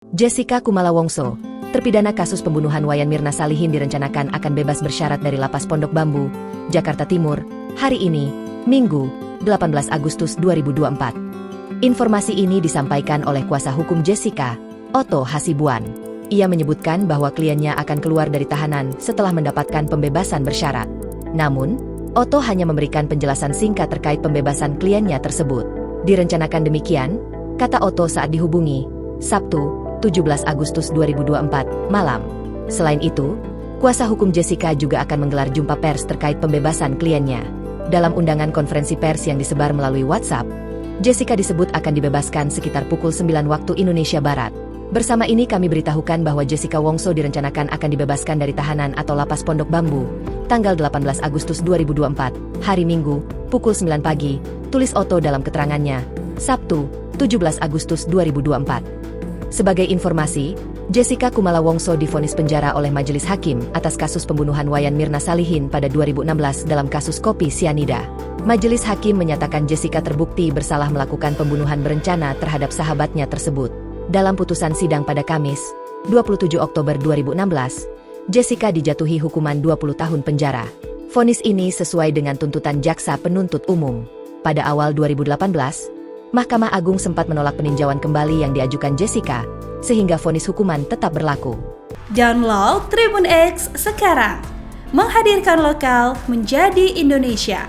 Jessica Kumala Wongso, terpidana kasus pembunuhan Wayan Mirna Salihin direncanakan akan bebas bersyarat dari Lapas Pondok Bambu, Jakarta Timur, hari ini, Minggu, 18 Agustus 2024. Informasi ini disampaikan oleh kuasa hukum Jessica, Otto Hasibuan. Ia menyebutkan bahwa kliennya akan keluar dari tahanan setelah mendapatkan pembebasan bersyarat. Namun, Otto hanya memberikan penjelasan singkat terkait pembebasan kliennya tersebut. Direncanakan demikian, kata Otto saat dihubungi, Sabtu, 17 Agustus 2024, malam. Selain itu, kuasa hukum Jessica juga akan menggelar jumpa pers terkait pembebasan kliennya. Dalam undangan konferensi pers yang disebar melalui WhatsApp, Jessica disebut akan dibebaskan sekitar pukul 9 waktu Indonesia Barat. Bersama ini kami beritahukan bahwa Jessica Wongso direncanakan akan dibebaskan dari tahanan atau Lapas Pondok Bambu, tanggal 18 Agustus 2024, hari Minggu, pukul 9 pagi, tulis Otto dalam keterangannya, Sabtu, 17 Agustus 2024. Sebagai informasi, Jessica Kumala Wongso divonis penjara oleh majelis hakim atas kasus pembunuhan Wayan Mirna Salihin pada 2016 dalam kasus kopi sianida. Majelis hakim menyatakan Jessica terbukti bersalah melakukan pembunuhan berencana terhadap sahabatnya tersebut. Dalam putusan sidang pada Kamis, 27 Oktober 2016, Jessica dijatuhi hukuman 20 tahun penjara. Vonis ini sesuai dengan tuntutan jaksa penuntut umum. Pada awal 2018, Mahkamah Agung sempat menolak peninjauan kembali yang diajukan Jessica, sehingga vonis hukuman tetap berlaku. Download Tribun X sekarang, menghadirkan lokal menjadi Indonesia.